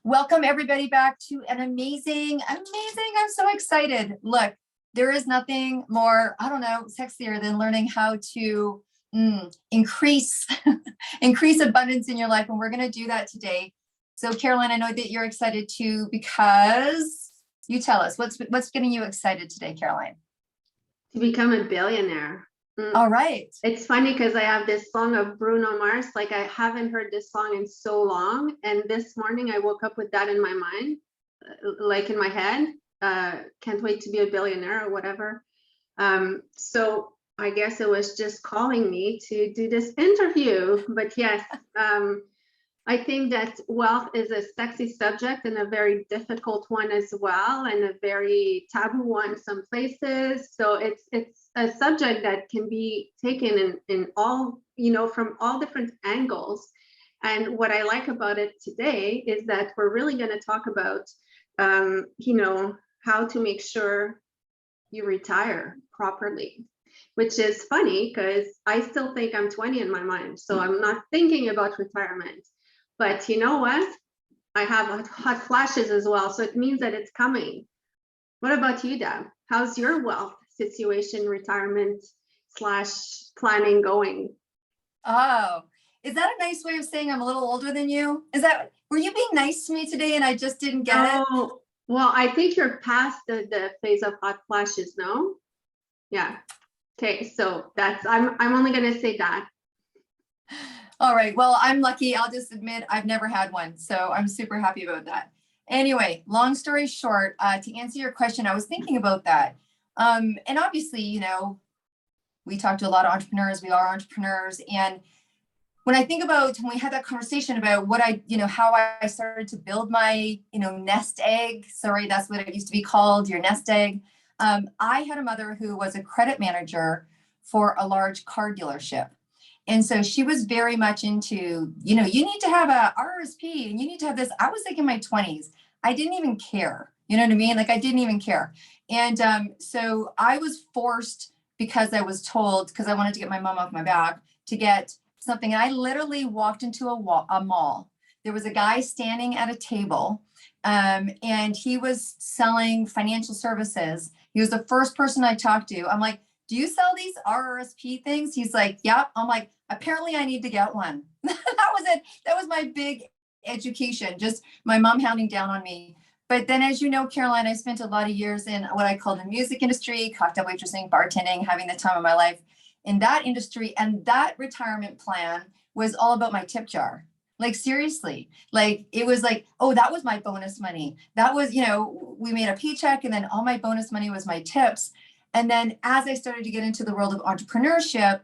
Welcome everybody back to an amazing, I'm so excited. Look, there is nothing more, I don't know, sexier than learning how to increase, increase abundance in your life. And we're going to do that today. So Caroline, I know that you're excited too, because you tell us what's getting you excited today, Caroline? To become a billionaire. All right. It's funny because I have this song of Bruno Mars. Like I haven't heard this song in so long. And this morning I woke up with that in my mind, like in my head. Can't wait to be a billionaire or whatever. So I guess it was just calling me to do this interview. But yes, I think that wealth is a sexy subject and a very difficult one as well, and a very taboo one in some places. So it's a subject that can be taken in all, from all different angles. And what I like about it today is that we're really going to talk about, how to make sure you retire properly, which is funny because I still think I'm 20 in my mind. So I'm not thinking about retirement. But you know what? I have hot flashes as well. So it means that it's coming. What about you, Deb? How's your wealth situation, retirement / planning going? Oh, is that a nice way of saying I'm a little older than you? Were you being nice to me today and I just didn't get it? Oh, well, I think you're past the phase of hot flashes, no? Yeah. Okay, so I'm only gonna say that. All right. Well, I'm lucky. I'll just admit I've never had one. So I'm super happy about that. Anyway, long story short, to answer your question, I was thinking about that. And obviously, we talk to a lot of entrepreneurs. We are entrepreneurs. And when I think about when we had that conversation about how I started to build my, nest egg. Sorry, that's what it used to be called, your nest egg. I had a mother who was a credit manager for a large car dealership. And so she was very much into, you need to have a RSP and you need to have this. I was like in my 20s. I didn't even care. You know what I mean? Like I didn't even care. And so I was forced, because I was told, because I wanted to get my mom off my back, to get something. And I literally walked into a mall. There was a guy standing at a table and he was selling financial services. He was the first person I talked to. I'm like, do you sell these RRSP things? He's like, yep. I'm like, apparently I need to get one. That was it. That was my big education, just my mom hounding down on me. But then, as you know, Caroline, I spent a lot of years in what I call the music industry, cocktail waitressing, bartending, having the time of my life in that industry. And that retirement plan was all about my tip jar. Like, seriously, like, it was like, oh, that was my bonus money. That was, we made a paycheck and then all my bonus money was my tips. And then as I started to get into the world of entrepreneurship,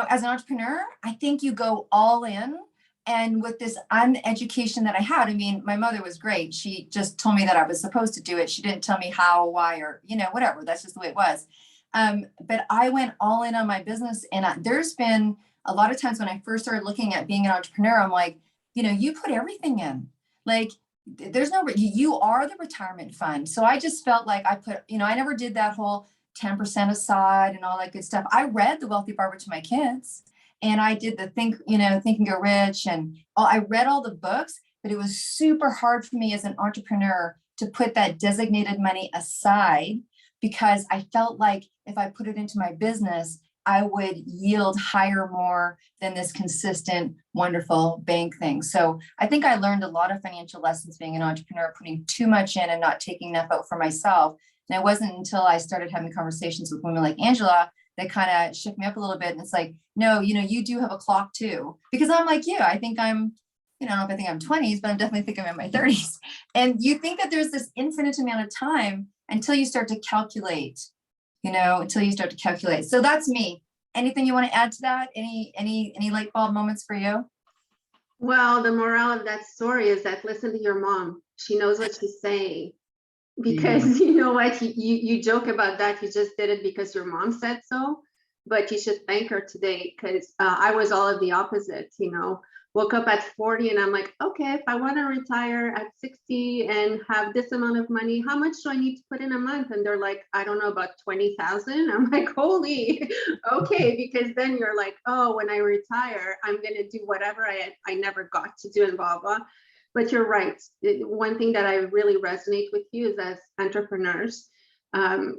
as an entrepreneur, I think you go all in. And with this uneducation that I had, I mean, my mother was great. She just told me that I was supposed to do it. She didn't tell me how, why, or, whatever. That's just the way it was. But I went all in on my business. And there's been a lot of times when I first started looking at being an entrepreneur, I'm like, you put everything in. Like, there's you are the retirement fund. So I just felt like I never did that whole 10% aside and all that good stuff. I read The Wealthy Barber to my kids and I did the Think and Go Rich. And I read all the books, but it was super hard for me as an entrepreneur to put that designated money aside because I felt like if I put it into my business, I would yield higher more than this consistent, wonderful bank thing. So I think I learned a lot of financial lessons being an entrepreneur, putting too much in and not taking enough out for myself. And it wasn't until I started having conversations with women like Angela that kind of shook me up a little bit. And it's like, no, you do have a clock too. Because I'm like you, I think I'm, I don't know if I think I'm 20s, but I definitely think I'm in my 30s. And you think that there's this infinite amount of time until you start to calculate. So that's me. Anything you want to add to that? Any light bulb moments for you? Well, the moral of that story is that listen to your mom. She knows what she's saying. Because you know what, you joke about that. You just did it because your mom said so. But you should thank her today because I was all of the opposite, woke up at 40 and I'm like, okay, if I want to retire at 60 and have this amount of money, how much do I need to put in a month? And they're like, I don't know, about 20,000. I'm like, holy, okay. Because then you're like, oh, when I retire, I'm going to do whatever I never got to do and blah, blah. But you're right. One thing that I really resonate with you is as entrepreneurs,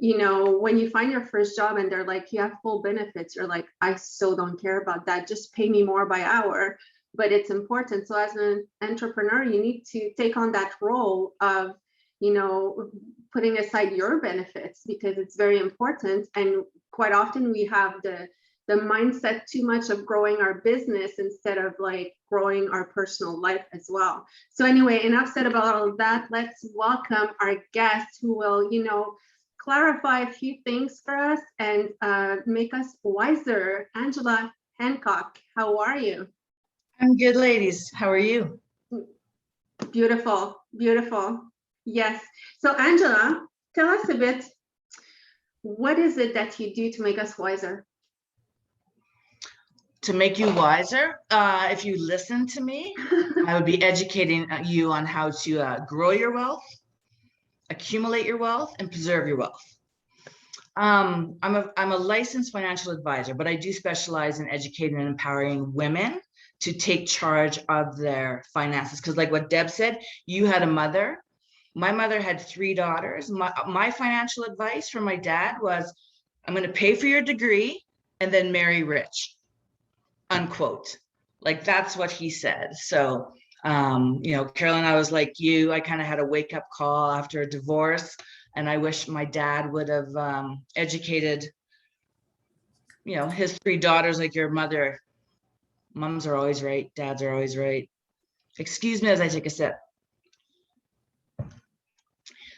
you know, when you find your first job and they're like, you have full benefits, you're like, I so don't care about that. Just pay me more by hour. But it's important. So as an entrepreneur, you need to take on that role of, you know, putting aside your benefits because it's very important. And quite often we have the mindset too much of growing our business instead of like growing our personal life as well. So anyway, enough said about all of that. Let's welcome our guest who will, you know, clarify a few things for us and make us wiser. Angela Hancock, how are you? I'm good, ladies. How are you? Beautiful, beautiful. Yes. So Angela, tell us a bit, what is it that you do to make us wiser? To make you wiser, if you listen to me, I would be educating you on how to grow your wealth, accumulate your wealth, and preserve your wealth. I'm a licensed financial advisor, but I do specialize in educating and empowering women to take charge of their finances. Because like what Deb said, you had a mother. My mother had 3 daughters. My financial advice from my dad was, I'm going to pay for your degree and then marry rich, unquote. Like that's what he said. So, you know, Carolyn, I was like you, I kind of had a wake up call after a divorce. And I wish my dad would have educated, you know, his 3 daughters like your mother. Moms are always right. Dads are always right. Excuse me as I take a sip.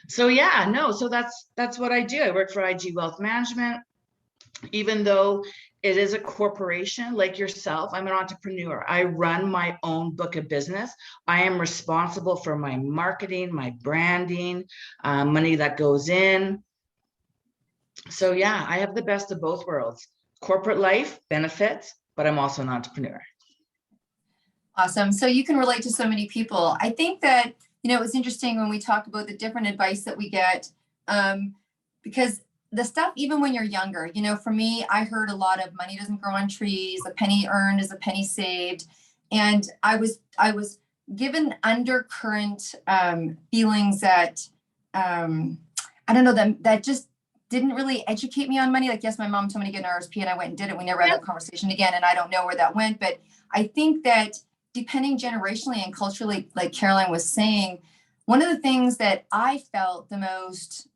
So yeah, no, so that's what I do. I work for IG Wealth Management. Even though it is a corporation like yourself, I'm an entrepreneur. I run my own book of business. I am responsible for my marketing, my branding, money that goes in. So yeah, I have the best of both worlds. Corporate life, benefits, but I'm also an entrepreneur. Awesome. So you can relate to so many people. I think that, you know, it's interesting when we talk about the different advice that we get, because the stuff, even when you're younger, you know, for me, I heard a lot of money doesn't grow on trees. A penny earned is a penny saved. And I was given undercurrent feelings that, I don't know, that just didn't really educate me on money. Like, yes, my mom told me to get an RSP and I went and did it. We never had that conversation again. And I don't know where that went, but I think that depending generationally and culturally, like Caroline was saying, one of the things that I felt the most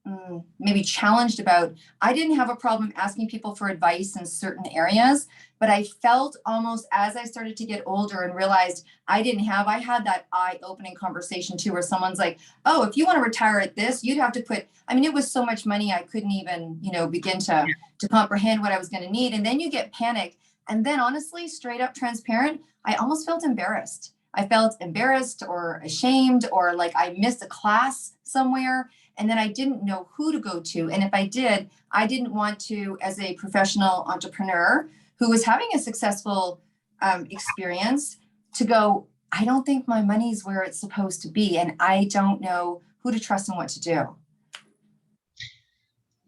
maybe challenged about, I didn't have a problem asking people for advice in certain areas, but I felt almost as I started to get older and realized I had that eye-opening conversation too, where someone's like, oh, if you want to retire at this, you'd have to put, I mean, it was so much money, I couldn't even, you know, begin to comprehend what I was going to need. And then you get panicked. And then honestly, straight up transparent, I almost felt embarrassed. I felt embarrassed or ashamed or like I missed a class somewhere and then I didn't know who to go to. And if I did, I didn't want to, as a professional entrepreneur who was having a successful experience, to go, I don't think my money's where it's supposed to be. And I don't know who to trust and what to do.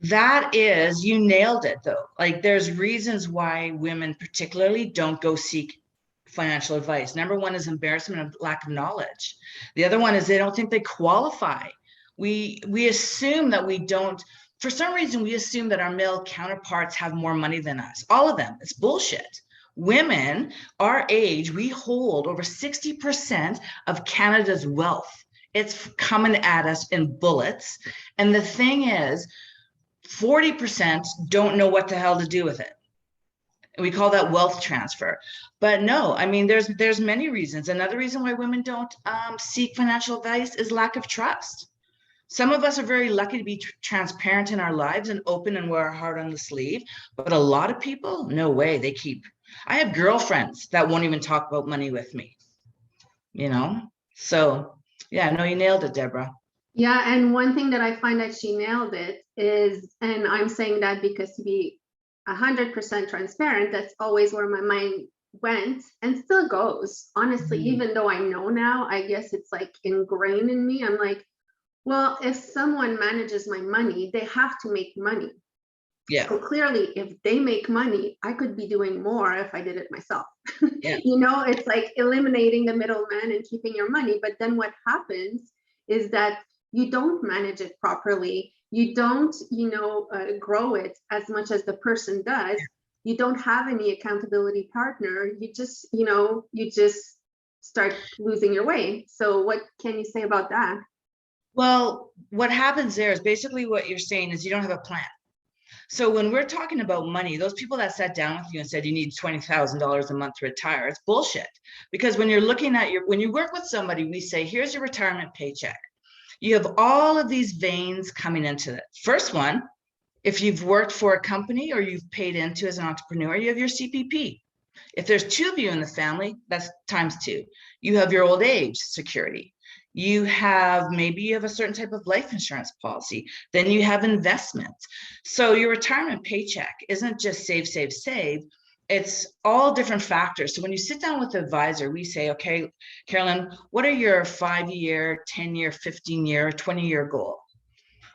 That is, you nailed it though. Like there's reasons why women particularly don't go seek financial advice. Number one is embarrassment and lack of knowledge. The other one is they don't think they qualify. We assume that we don't, for some reason, we assume that our male counterparts have more money than us. All of them. It's bullshit. Women, our age, we hold over 60% of Canada's wealth. It's coming at us in bullets. And the thing is, 40% don't know what the hell to do with it. We call that wealth transfer. But no, I mean, there's many reasons. Another reason why women don't seek financial advice is lack of trust. Some of us are very lucky to be transparent in our lives and open and wear our heart on the sleeve. But a lot of people, no way. I have girlfriends that won't even talk about money with me, you know? So yeah, no, you nailed it, Deborah. Yeah, and one thing that I find that she nailed it is, and I'm saying that because to be 100% transparent, that's always where my mind went and still goes. Honestly, even though I know now, I guess it's like ingrained in me. I'm like, well, if someone manages my money, they have to make money. Yeah. So clearly, if they make money, I could be doing more if I did it myself. Yeah. You know, it's like eliminating the middleman and keeping your money. But then what happens is that you don't manage it properly. You don't, grow it as much as the person does. You don't have any accountability partner. You just start losing your way. So what can you say about that? Well, what happens there is basically what you're saying is you don't have a plan. So when we're talking about money, those people that sat down with you and said you need $20,000 a month to retire, it's bullshit. Because when you're looking at when you work with somebody, we say, here's your retirement paycheck. You have all of these veins coming into it. First one, if you've worked for a company or you've paid into as an entrepreneur, you have your CPP. If there's two of you in the family, that's times two. You have your old age security. Maybe you have a certain type of life insurance policy. Then you have investments. So your retirement paycheck isn't just save, save, save. It's all different factors. So when you sit down with the advisor, we say, okay, Carolyn, what are your 5-year, 10-year, 15-year, 20-year goal?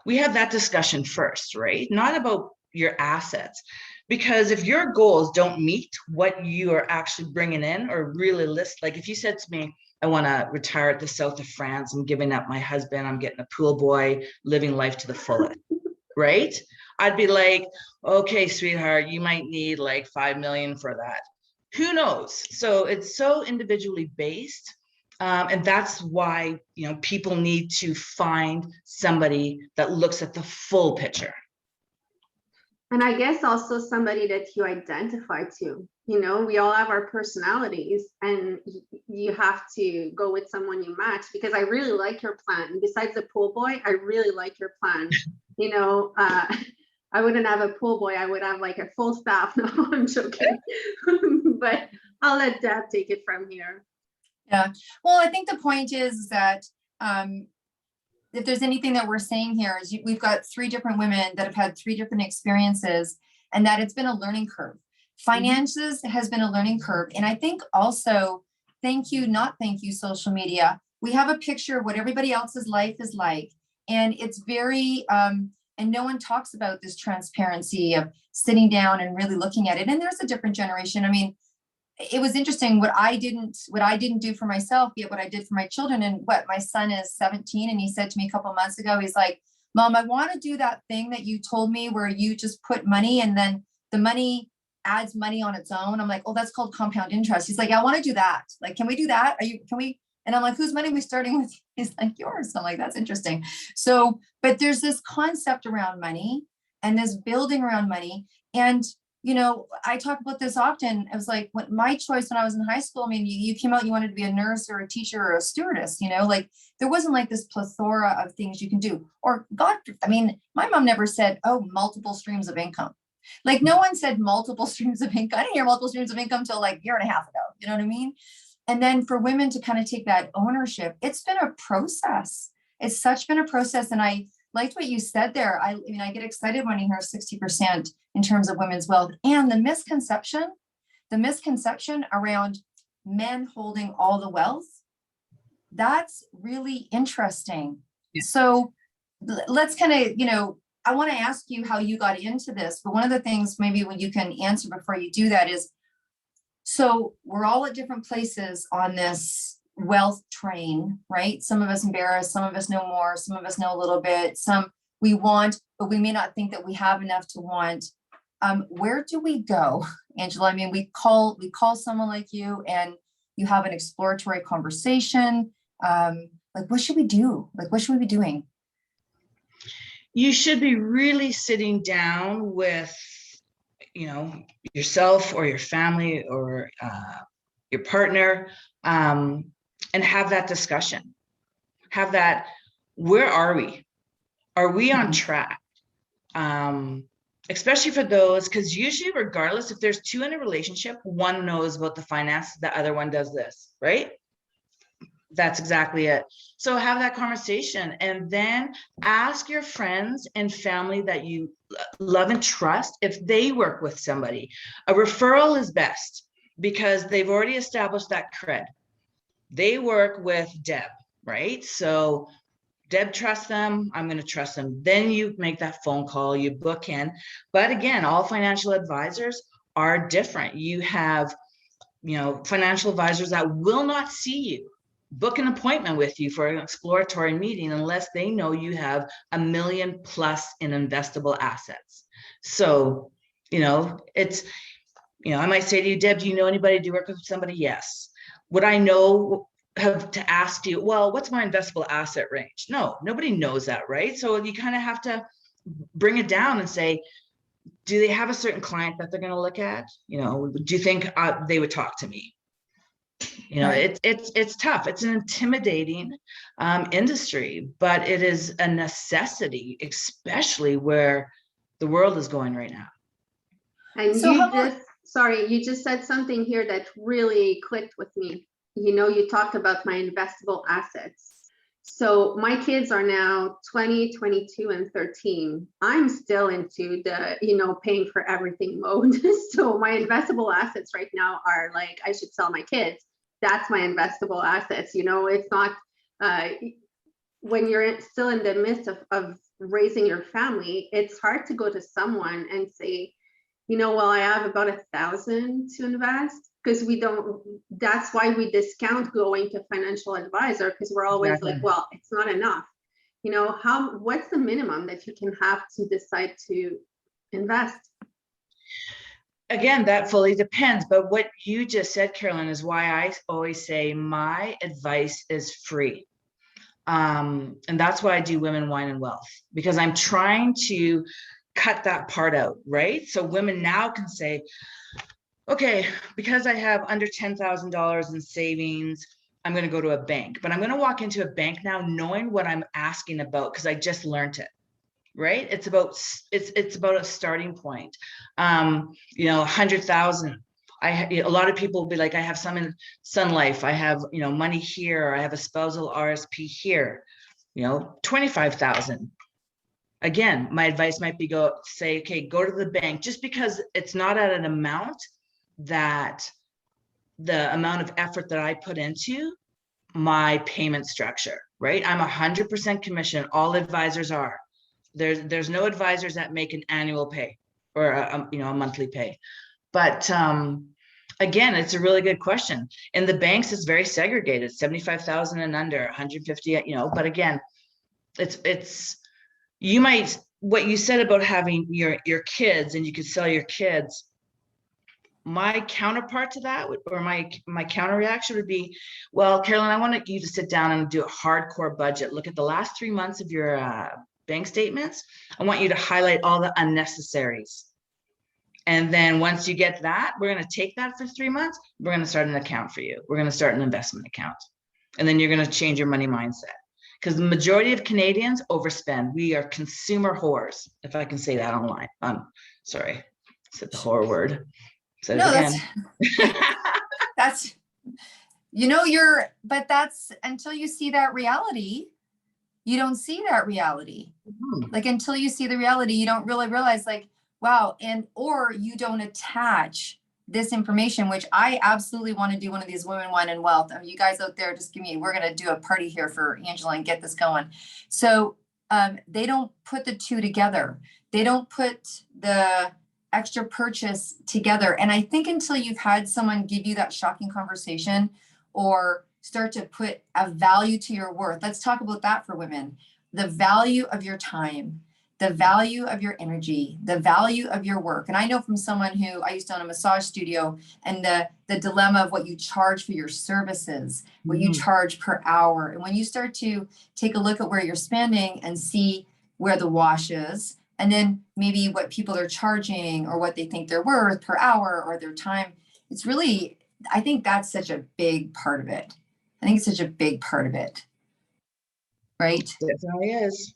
We have that discussion first, right? Not about your assets. Because if your goals don't meet what you are actually bringing in or really like if you said to me, I want to retire at the south of France, I'm giving up my husband, I'm getting a pool boy, living life to the fullest, right? I'd be like, okay, sweetheart, you might need like 5 million for that. Who knows? So it's so individually based. And that's why, people need to find somebody that looks at the full picture. And I guess also somebody that you identify to. We all have our personalities, and you have to go with someone you match, because I really like your plan. Besides the pool boy, I really like your plan. I wouldn't have a pool boy. I would have like a full staff. No, I'm joking. But I'll let Deb take it from here. Yeah. Well, I think the point is that if there's anything that we're saying here is we've got 3 different women that have had 3 different experiences, and that it's been a learning curve. Finances has been a learning curve. And I think also, thank you, social media. We have a picture of what everybody else's life is like. And it's very, and no one talks about this transparency of sitting down and really looking at it. And there's a different generation. I mean, it was interesting what I didn't do for myself, yet what I did for my children. And my son is 17, and he said to me a couple of months ago, he's like, Mom, I want to do that thing that you told me where you just put money and then the money adds money on its own. I'm like, oh, that's called compound interest. He's like, I want to do that. Like, can we do that? And I'm like, whose money are we starting with? He's like, yours. I'm like, that's interesting. So, but there's this concept around money and this building around money. And I talk about this often. It was like my choice when I was in high school. I mean, you came out, you wanted to be a nurse or a teacher or a stewardess, like there wasn't like this plethora of things you can do. Or my mom never said, oh, multiple streams of income. Like no one said multiple streams of income. I didn't hear multiple streams of income till like a year and a half ago. You know what I mean? And then for women to kind of take that ownership, it's been a process. It's been a process. And I liked what you said there. I get excited when you hear 60% in terms of women's wealth, and the misconception around men holding all the wealth. That's really interesting. Yeah. So let's kind of, I want to ask you how you got into this, but one of the things maybe when you can answer before you do that is, so we're all at different places on this wealth train, right? Some of us embarrassed, some of us know more, some of us know a little bit, some we want, but we may not think that we have enough to want. Where do we go, Angela? I mean, we call someone like you and you have an exploratory conversation. Like, what should we do? Like, what should we be doing? You should be really sitting down with, yourself or your family or your partner, and have that discussion. Where are we? Are we on track? Especially for those, because usually regardless, if there's 2 in a relationship, one knows about the finances, the other one does this, right? That's exactly it. So have that conversation and then ask your friends and family that you love and trust if they work with somebody. A referral is best because they've already established that cred. They work with Deb, right? So Deb trusts them, I'm going to trust them. Then you make that phone call, you book in. But again, all financial advisors are different. You have, financial advisors that will not see you, book an appointment with you for an exploratory meeting unless they know you have $1 million plus in investable assets. So, it's, I might say to you, Deb, do you know anybody? Do you work with somebody? Yes. Would I have to ask you, well, what's my investable asset range? No, nobody knows that, right? So you kind of have to bring it down and say, do they have a certain client that they're going to look at? Do you think they would talk to me? Right. It's tough. It's an intimidating industry, but it is a necessity, especially where the world is going right now. And So how about, you just said something here that really clicked with me. You talked about my investable assets. So my kids are now 20, 22, and 13. I'm still into the, paying for everything mode. So my investable assets right now are like, I should sell my kids. That's my investable assets. It's not, when you're still in the midst of raising your family, it's hard to go to someone and say, well, I have about 1,000 to invest, because that's why we discount going to financial advisor, because we're always Exactly. like, well, it's not enough. What's the minimum that you can have to decide to invest? Again, that fully depends. But what you just said, Carolyn, is why I always say my advice is free. And that's why I do Women, Wine, and Wealth, because I'm trying to cut that part out, right? So women now can say, okay, because I have under $10,000 in savings, I'm going to go to a bank, but I'm going to walk into a bank now knowing what I'm asking about, because I just learned it, right? It's about a starting point. 100,000. A lot of people will be like, I have some in Sun Life, I have, money here, I have a spousal RSP here, 25,000. Again, my advice might be say, okay, go to the bank, just because it's not at an amount that the amount of effort that I put into my payment structure, right? I'm 100% commission. All advisors are. There's no advisors that make an annual pay or a monthly pay. But again, it's a really good question. In the banks, it's very segregated, 75,000 and under, 150, but again, what you said about having your kids and you could sell your kids, my counterpart to that, or my counter reaction would be, well, Carolyn, I want you to sit down and do a hardcore budget. Look at the last 3 months of your bank statements. I want you to highlight all the unnecessaries. And then once you get that, we're going to take that for 3 months. We're going to start an account for you. We're going to start an investment account. And then you're going to change your money mindset. Because the majority of Canadians overspend. We are consumer whores, if I can say that online. Sorry, I said the whore word. Said it again. that's, but that's until you see that reality, you don't see that reality. Mhm. Like until you see the reality, you don't really realize like, wow. Or you don't attach this information, which I absolutely want to do one of these Women, Wine, and Wealth. I mean, you guys out there, we're going to do a party here for Angela and get this going. So they don't put the two together. They don't put the extra purchase together. And I think until you've had someone give you that shocking conversation or start to put a value to your worth, let's talk about that for women, the value of your time, the value of your energy, the value of your work. And I know from someone who I used to own a massage studio, and the dilemma of what you charge for your services, what you charge per hour. And when you start to take a look at where you're spending and see where the wash is, and then maybe what people are charging or what they think they're worth per hour or their time, it's really, I think that's such a big part of it. I think it's such a big part of it. Right? It definitely is.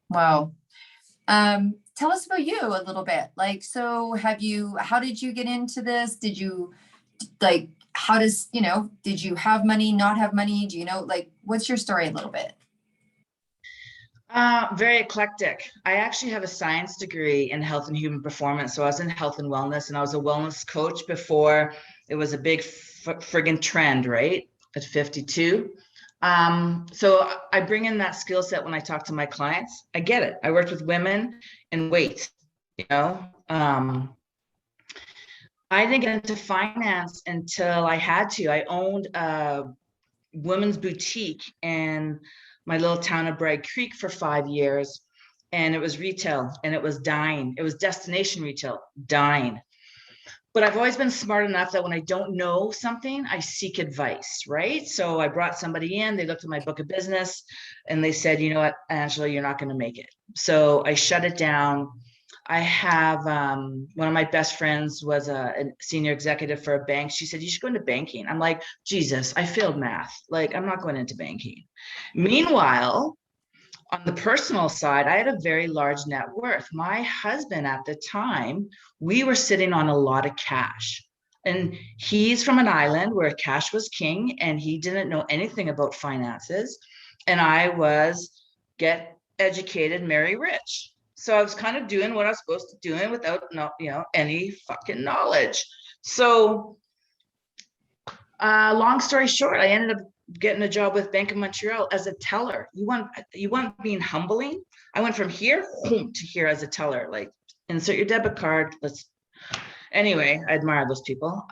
Wow. Tell us about you a little bit. Like, so how did you get into this? Did you like, did you have money, not have money? Do you know, like, what's your story a little bit? Very eclectic. I actually have a science degree in health and human performance. So I was in health and wellness, and I was a wellness coach before it was a big friggin' trend, right? At 52. So I bring in that skill set when I talk to my clients. I get it. I worked with women and weight, you know. I didn't get into finance until I had to. I owned a women's boutique in my little town of Bragg Creek for 5 years. And it was retail and it was dying. It was destination retail, dying. But I've always been smart enough that when I don't know something, I seek advice, right? So I brought somebody in, they looked at my book of business and they said, you know what, Angela, you're not going to make it. So I shut it down. I have one of my best friends was a senior executive for a bank. She said, you should go into banking. I'm like, Jesus, I failed math. Like, I'm not going into banking. Meanwhile, on the personal side, I had a very large net worth. My husband at the time, we were sitting on a lot of cash. And he's from an island where cash was king and he didn't know anything about finances. And I was get educated, marry rich. So I was kind of doing what I was supposed to do without any fucking knowledge. So long story short, I ended up getting a job with Bank of Montreal as a teller. You want being humbling? I went from here to here as a teller, like insert your debit card. Anyway, I admire those people.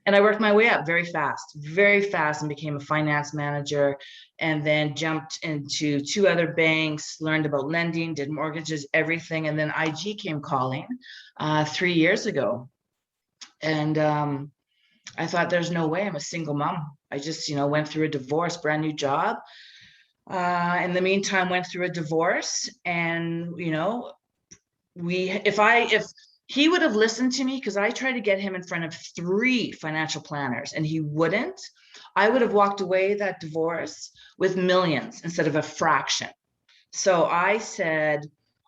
And I worked my way up very fast, and became a finance manager, and then jumped into 2 other banks, learned about lending, did mortgages, everything. And then IG came calling 3 years ago. And I thought, there's no way, I'm a single mom. I just, went through a divorce, brand new job. In the meantime, went through a divorce, and, if he would have listened to me, because I tried to get him in front of 3 financial planners and he wouldn't, I would have walked away that divorce with millions instead of a fraction. So I said,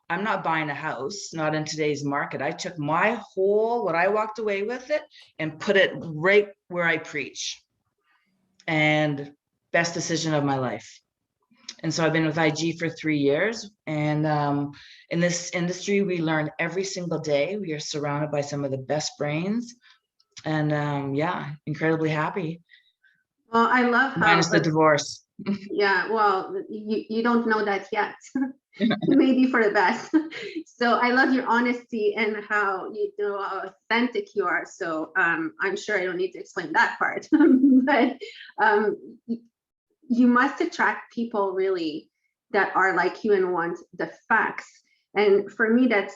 I'm not buying a house, not in today's market. I took what I walked away with it and put it right where I preach. And best decision of my life. And so I've been with IG for 3 years. And in this industry, we learn every single day. We are surrounded by some of the best brains. And incredibly happy. Well, I love how minus the divorce. Yeah, well, you don't know that yet. Maybe for the best. So I love your honesty and how how authentic you are. So I'm sure I don't need to explain that part. But you must attract people really that are like you and want the facts. And for me, that's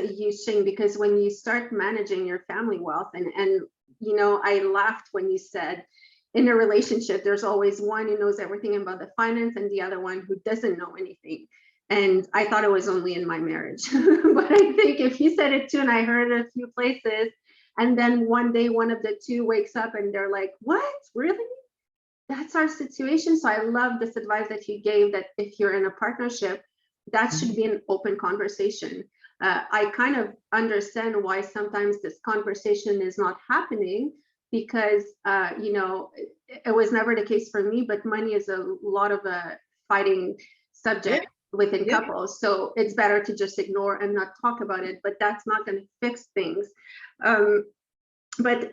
a huge thing, because when you start managing your family wealth, and I laughed when you said in a relationship, there's always one who knows everything about the finance and the other one who doesn't know anything. And I thought it was only in my marriage. But I think if you said it too, and I heard it a few places, and then one day one of the two wakes up and they're like, what, really? That's our situation. So I love this advice that you gave, that if you're in a partnership, that should be an open conversation. I kind of understand why sometimes this conversation is not happening, because it was never the case for me, but money is a lot of a fighting subject within couples. So it's better to just ignore and not talk about it, but that's not going to fix things. But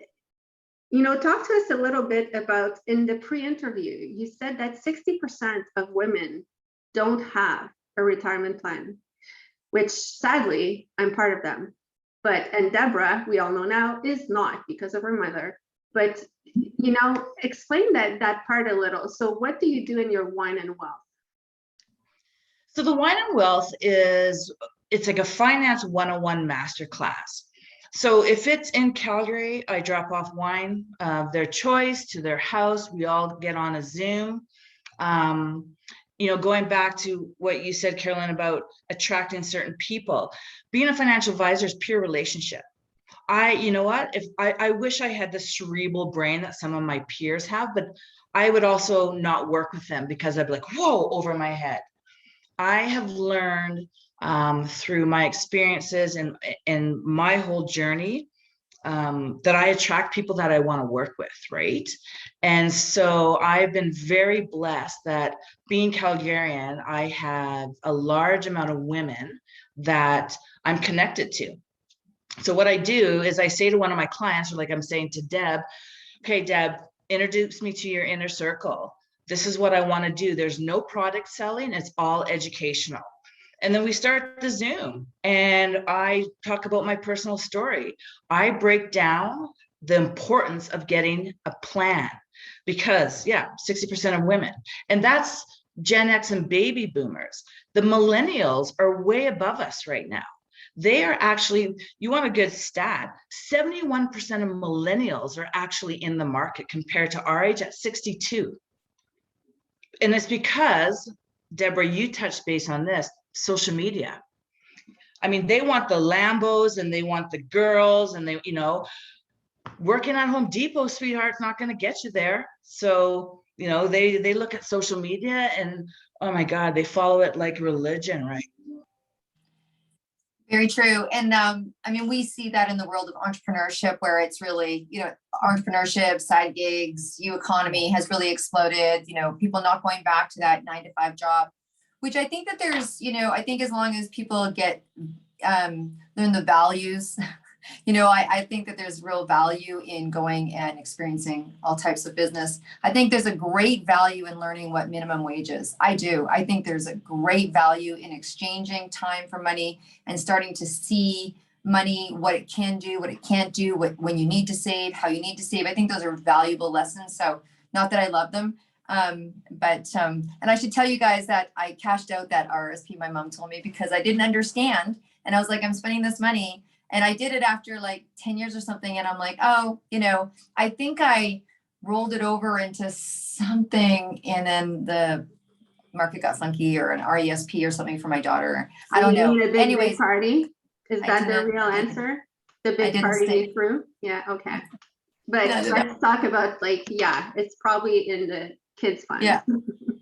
talk to us a little bit about, in the pre-interview, you said that 60% of women don't have a retirement plan, which sadly, I'm part of them. And Deborah, we all know now, is not, because of her mother. But, explain that part a little. So what do you do in your Wine and Wealth? So the Wine and Wealth it's like a finance 101 masterclass. So if it's in Calgary, I drop off wine of their choice to their house. We all get on a Zoom. Going back to what you said, Carolyn, about attracting certain people, being a financial advisor is pure relationship. I wish I had the cerebral brain that some of my peers have, but I would also not work with them, because I'd be like, whoa, over my head. I have learned through my experiences and my whole journey that I attract people that I want to work with, right? And so I've been very blessed that, being Calgarian, I have a large amount of women that I'm connected to. So what I do is I say to one of my clients, or like I'm saying to Deb, okay, Deb, introduce me to your inner circle. This is what I want to do. There's no product selling. It's all educational. And then we start the Zoom and I talk about my personal story. I break down the importance of getting a plan because 60% of women, and that's Gen X and baby boomers. The millennials are way above us right now. They are actually, you want a good stat, 71% of millennials are actually in the market compared to our age at 62. And it's because, Deborah, you touched base on this, social media. I mean, they want the Lambos and they want the girls and they, working at Home Depot, sweetheart's not going to get you there. So, they look at social media and, oh my God, they follow it like religion, right? Very true. And I mean, we see that in the world of entrepreneurship where it's really, entrepreneurship, side gigs, economy has really exploded, people not going back to that 9-to-5 job, which I think that there's, I think as long as people get, learn the values, I think that there's real value in going and experiencing all types of business. I think there's a great value in learning what minimum wage is. I do. I think there's a great value in exchanging time for money and starting to see money, what it can do, what it can't do, when you need to save, how you need to save. I think those are valuable lessons. So not that I love them, but and I should tell you guys that I cashed out that RSP my mom told me because I didn't understand. And I was like, I'm spending this money. And I did it after like 10 years or something. And I'm like, oh, I think I rolled it over into something and then the market got funky or an RESP or something for my daughter. I don't know. Need a big party. Is that the real I answer? The big party you threw? Yeah, okay. But let's talk about it's probably in the kids' fund. Yeah.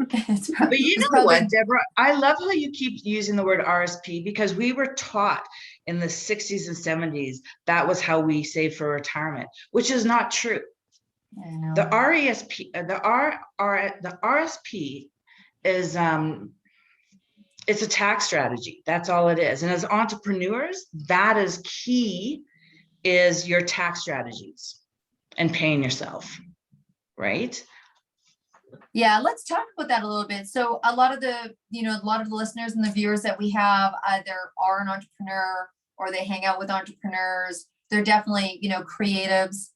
But you know what, Deborah, I love how you keep using the word RSP because we were taught in the 60s and 70s that was how we save for retirement, which is not true. I know. The RESP, the RSP is it's a tax strategy. That's all it is. And as entrepreneurs, that is key, is your tax strategies and paying yourself, right? Yeah, let's talk about that a little bit. So a lot of the listeners and the viewers that we have either are an entrepreneur or they hang out with entrepreneurs. They're definitely, creatives.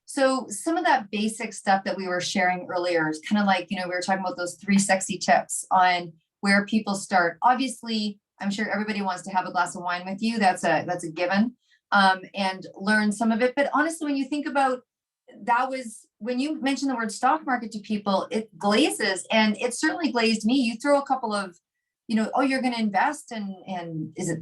So some of that basic stuff that we were sharing earlier is kind of like, we were talking about those 3 sexy tips on where people start. Obviously, I'm sure everybody wants to have a glass of wine with you. That's a given, and learn some of it. But honestly, when you think about that, was when you mentioned the word stock market to people, it glazes, and it certainly glazed me. You throw a couple of, oh, you're going to invest, and is it,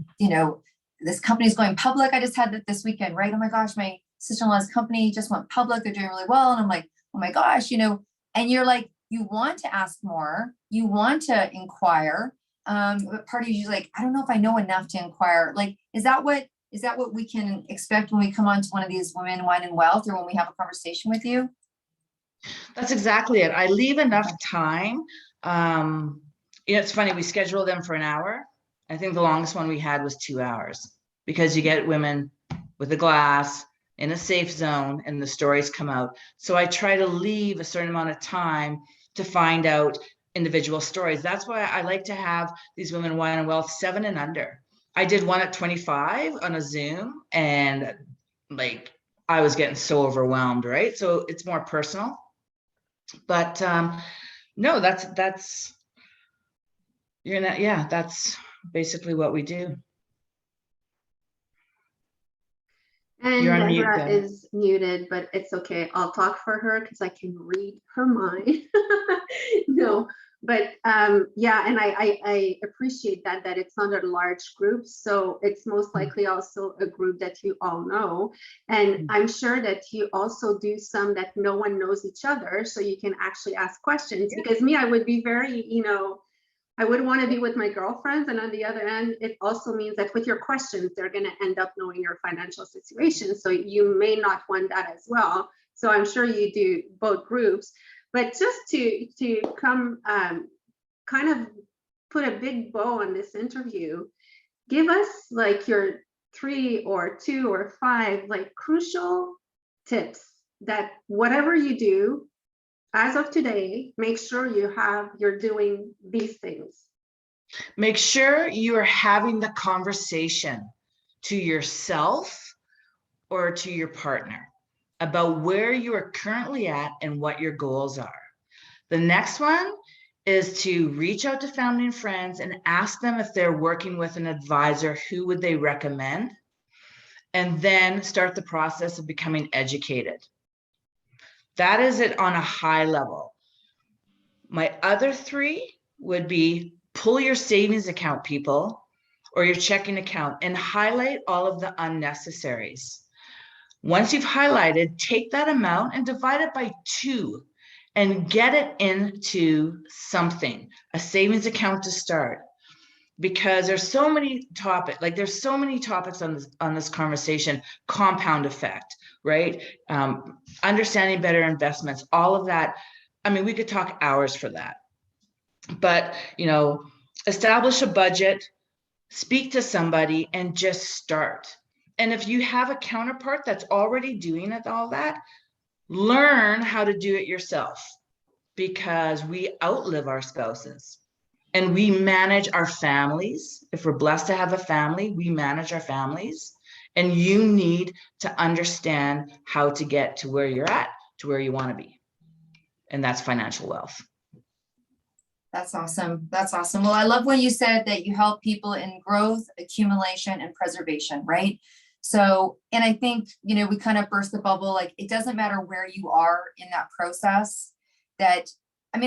this company's going public. I just had that this weekend, right? Oh my gosh, my sister-in-law's company just went public. They're doing really well. And I'm like, oh my gosh, and you're like, you want to ask more, you want to inquire. But part of you is like, I don't know if I know enough to inquire. Like, is that what we can expect when we come on to one of these Women, Wine and Wealth, or when we have a conversation with you? That's exactly it. I leave enough time. It's funny, we schedule them for an hour. I think the longest one we had was 2 hours because you get women with a glass in a safe zone and the stories come out. So I try to leave a certain amount of time to find out individual stories. That's why I like to have these Women, Wine and Wealth 7 and under. I did one at 25 on a Zoom, and like I was getting so overwhelmed, right? So it's more personal. But no, that's basically what we do. And Deborah is muted, but it's okay. I'll talk for her because I can read her mind. No, but yeah, and I appreciate that it's not a large group, so it's most likely also a group that you all know, and I'm sure that you also do some that no one knows each other, so you can actually ask questions. Because me, I would be very, I would want to be with my girlfriends, and on the other end, it also means that with your questions, they're going to end up knowing your financial situation. So you may not want that as well. So I'm sure you do both groups. But just to come kind of put a big bow on this interview, give us like your 3 or 2 or 5 like crucial tips that whatever you do, as of today, make sure you're doing these things. Make sure you are having the conversation to yourself or to your partner about where you are currently at and what your goals are. The next one is to reach out to family and friends and ask them if they're working with an advisor, who would they recommend? And then start the process of becoming educated. That is it on a high level. My other three would be pull your savings account, people, or your checking account, and highlight all of the unnecessaries. Once you've highlighted, take that amount and divide it by 2 and get it into something, a savings account to start. Because there's so many topics, there's so many topics on this conversation. Compound effect, right? Understanding better investments, all of that. I mean, we could talk hours for that. But, establish a budget, speak to somebody, and just start. And if you have a counterpart that's already doing it, all that, learn how to do it yourself, because we outlive our spouses and we manage our families. If we're blessed to have a family, we manage our families, and you need to understand how to get to where you're at, to where you want to be. And that's financial wealth. That's awesome. That's awesome. Well, I love when you said that you help people in growth, accumulation, and preservation, right? So, and I think, we kind of burst the bubble. Like, it doesn't matter where you are in that process. I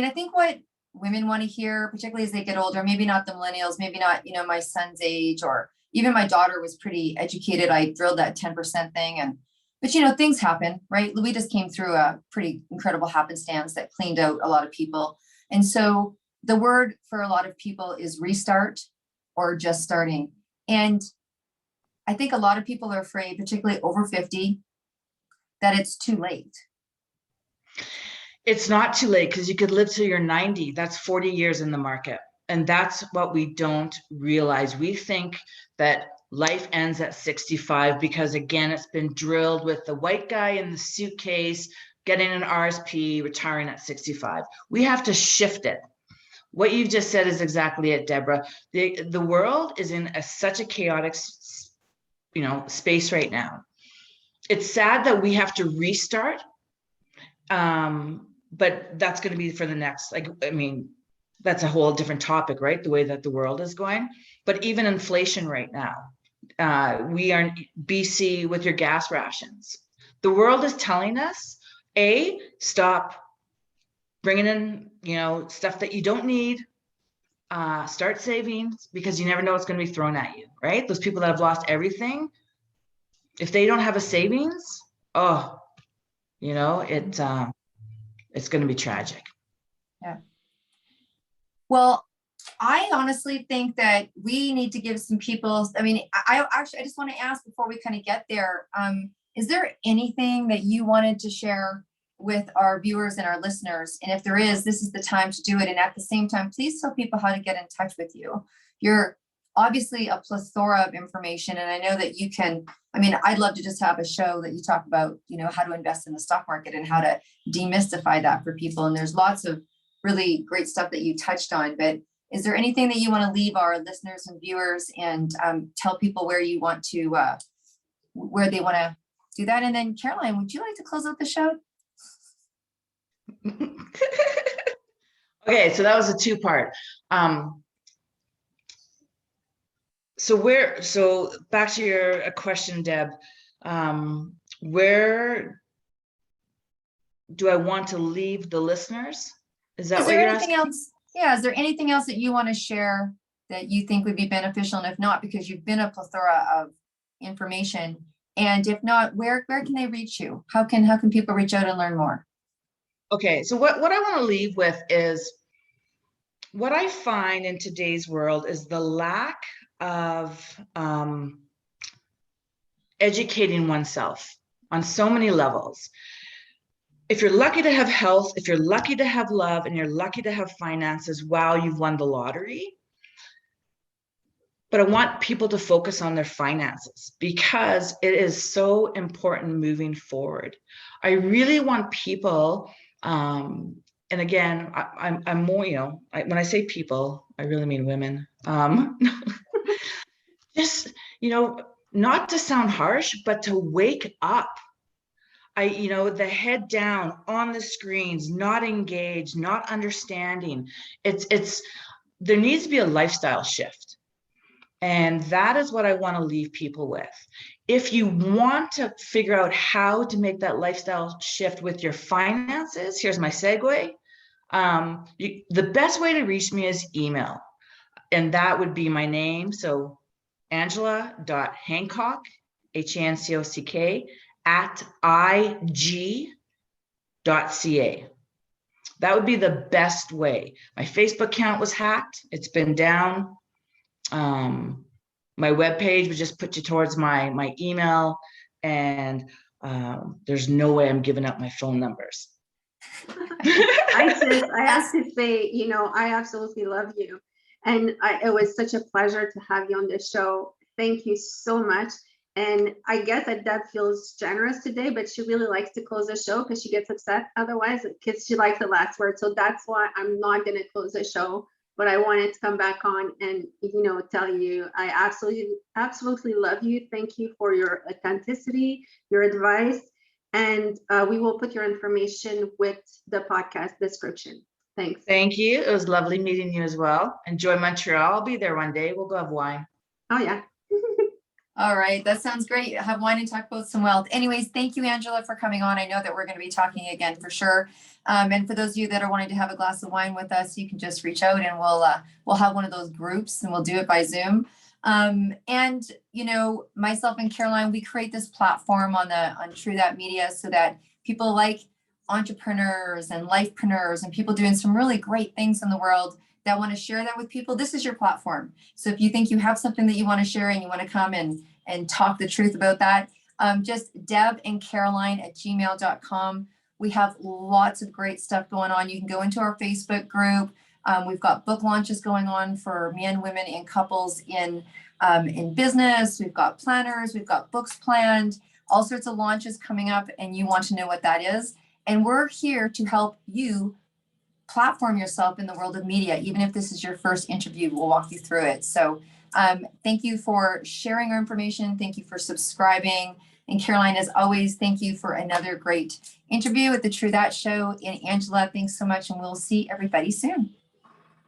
think what women want to hear, particularly as they get older, maybe not the millennials, maybe not, my son's age, or even my daughter was pretty educated. I drilled that 10% thing. But things happen, right? We just came through a pretty incredible happenstance that cleaned out a lot of people. And so the word for a lot of people is restart or just starting. And I think a lot of people are afraid, particularly over 50, that it's too late. It's not too late, because you could live till you're 90. That's 40 years in the market. And that's what we don't realize. We think that life ends at 65 because, again, it's been drilled with the white guy in the suitcase, getting an RSP, retiring at 65. We have to shift it. What you've just said is exactly it, Deborah. The world is in such a chaotic, space right now. It's sad that we have to restart, but that's going to be for the next. That's a whole different topic, right? The way that the world is going. But even inflation right now, we are in BC with your gas rations. The world is telling us, stop bringing in, stuff that you don't need. Start saving, because you never know what's going to be thrown at you, right? Those people that have lost everything, if they don't have a savings, it's going to be tragic. Yeah. Well, I honestly think that we need to give some people, I just want to ask before we kind of get there, is there anything that you wanted to share with our viewers and our listeners? And if there is, this is the time to do it. And at the same time, please tell people how to get in touch with you. You're obviously a plethora of information. And I know that you can, I'd love to just have a show that you talk about, how to invest in the stock market and how to demystify that for people. And there's lots of really great stuff that you touched on, but is there anything that you want to leave our listeners and viewers and tell people where you want to, where they want to do that? And then Caroline, would you like to close out the show? Okay, so that was a 2-part. So back to your question, Deb, where do I want to leave the listeners? Is that what you're asking? Else? Yeah, is there anything else that you want to share that you think would be beneficial? And if not, because you've been a plethora of information, and if not, where can they reach you? How can people reach out and learn more? Okay, so what I want to leave with is, what I find in today's world is the lack of educating oneself on so many levels. If you're lucky to have health, if you're lucky to have love, and you're lucky to have finances, wow, you've won the lottery. but I want people to focus on their finances because it is so important moving forward. I really want people, and again, I'm more, when I say people, I really mean women. Just, not to sound harsh, but to wake up. The head down on the screens, not engaged, not understanding. There needs to be a lifestyle shift. And that is what I want to leave people with. If you want to figure out how to make that lifestyle shift with your finances, here's my segue. The best way to reach me is email. And that would be my name. So Angela.Hancock, Hancock, @ig.ca. That would be the best way. My Facebook account was hacked. It's been down. My webpage would just put you towards my email, and there's no way I'm giving up my phone numbers. I have to say, I absolutely love you. And it was such a pleasure to have you on this show. Thank you so much. And I get that Deb feels generous today, but she really likes to close the show because she gets upset otherwise, because she likes the last word. So that's why I'm not going to close the show. But I wanted to come back on and, tell you I absolutely love you. Thank you for your authenticity, your advice. And we will put your information with the podcast description. Thanks. Thank you. It was lovely meeting you as well. Enjoy Montreal. I'll be there one day. We'll go have wine. Oh, yeah. All right. That sounds great. Have wine and talk about some wealth. Anyways, thank you, Angela, for coming on. I know that we're going to be talking again for sure. And for those of you that are wanting to have a glass of wine with us, you can just reach out and we'll have one of those groups and we'll do it by Zoom. And myself and Caroline, we create this platform on True That Media so that people like entrepreneurs and lifepreneurs and people doing some really great things in the world that want to share that with people. This is your platform. So if you think you have something that you want to share and you want to come and talk the truth about that, just debandcaroline@gmail.com. We have lots of great stuff going on. You can go into our Facebook group. We've got book launches going on for men, women, and couples in business. We've got planners. We've got books planned. All sorts of launches coming up, and you want to know what that is. And we're here to help you platform yourself in the world of media. Even if this is your first interview, we'll walk you through it. So thank you for sharing our information. Thank you for subscribing. And Caroline, as always, thank you for another great interview at the True That Show. And Angela, thanks so much. And we'll see everybody soon.